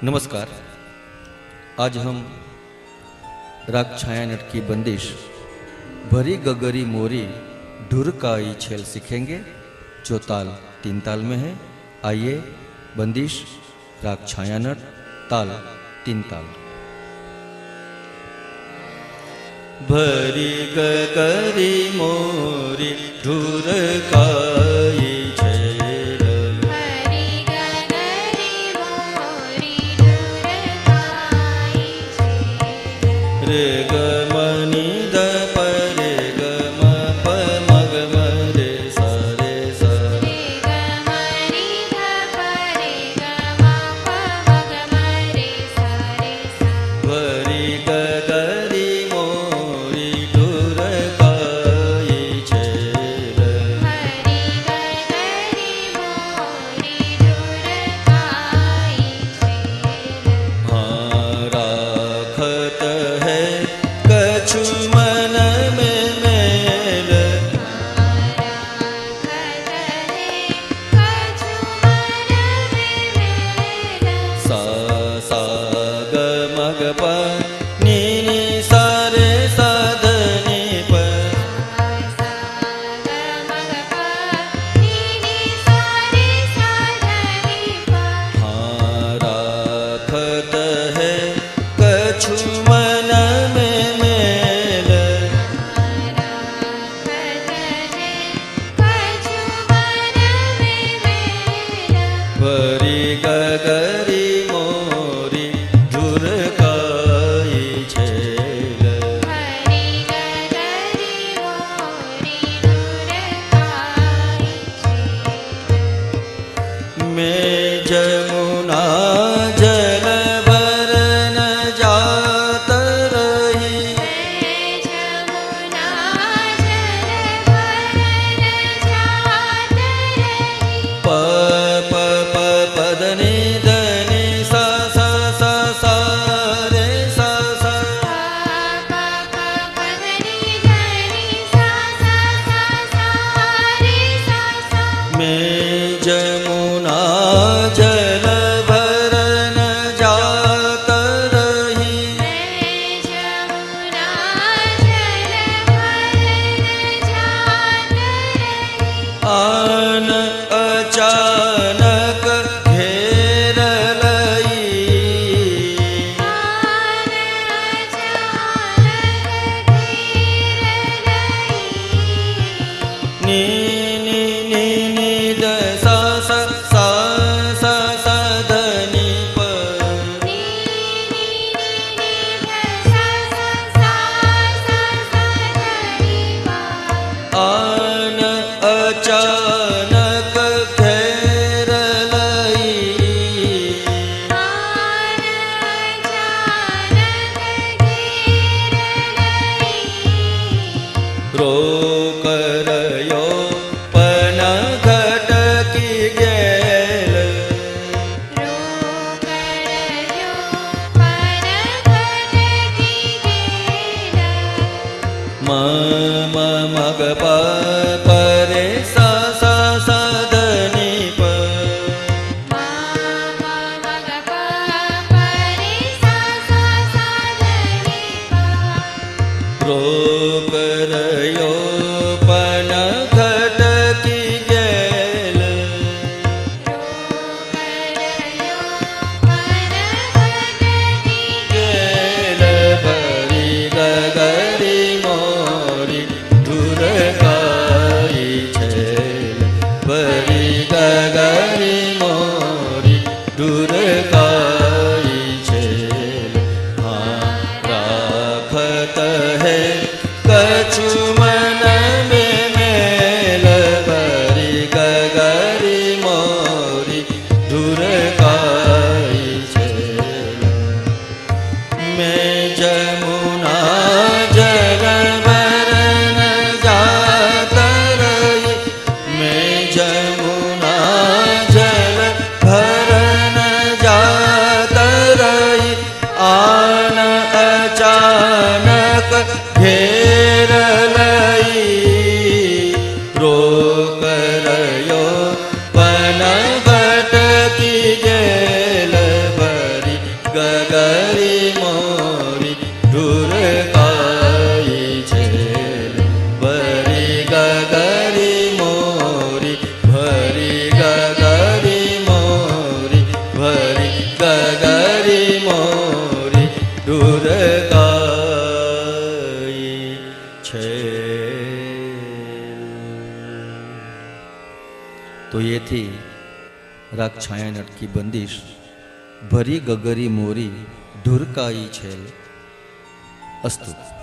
नमस्कार। आज हम राग छायानट की बंदिश भरी गगरी मोरी ढुरकाई छेल सीखेंगे, जो ताल 3 ताल में है। आइए, बंदिश राग छायानट, ताल 3 ताल। भरी गगरी मोरी ढुरकाई रे ग मनि द प रे ग म प म ग म रे सा रे सा रे ग मनि द प रे ग म प म ग म रे सा रे सा। भरी गगरी मोरी ढुरकाई छेल, भरी गगरी मोरी ढुरकाई छेल। हाँ राखत है कछु मन में मेल, सा सा ग म ग प नि नि सा रे सा ध नि प, हाँ राखत है कछु मन में मेल, भरी गगरी मोरी ढुरकाई छेल, भरी गगरी मोरी ढुरकाई छेल। मैं जमुना जल भर न जात रही, मैं जमुना जल भर न जात रही। प प प प द नि द नि सा सा सा सा रे सा सा, प प प द नि द नि सा सा सा सा रे सा सा। मैं जमुना जल भर न जात रही, मैं जमुना जल भर न जात रही। आन अचानक घेर लई, आन अचानक घेर लई। नी नी नी नी द सा सा सा सा सा ध नि प, नी नी नी नी ध सा सा सा सा सा ध नि प। आन अचानक घेर लई, आन अचानक घेर लई। रोक रयो पन घटकी गेल, रोक रयो पन घटकी गेल। म म म ग प प रे सा सा सा ध नि प, म म म ग प प रे सा सा सा ध नि प। रोक रयो पन घटकी गेल, रोक रयो पन घटकी गेल। भरी गगरी मोरी ढुरकाई छेल, भरी गगरी मोरी ढुरकाई छेल। हाँ राखत है कछु मन में मेल, भरी गगरी मोरी ढुरकाई छेल। मैं जमुना जल भर न जात रही, मैं जमुना जल भर न जात તો એથી રાગ છાયા નટકી બંદીશ ભરી ગગરી મોરી ઢુરકાઈ છેલ. અસ્તુ.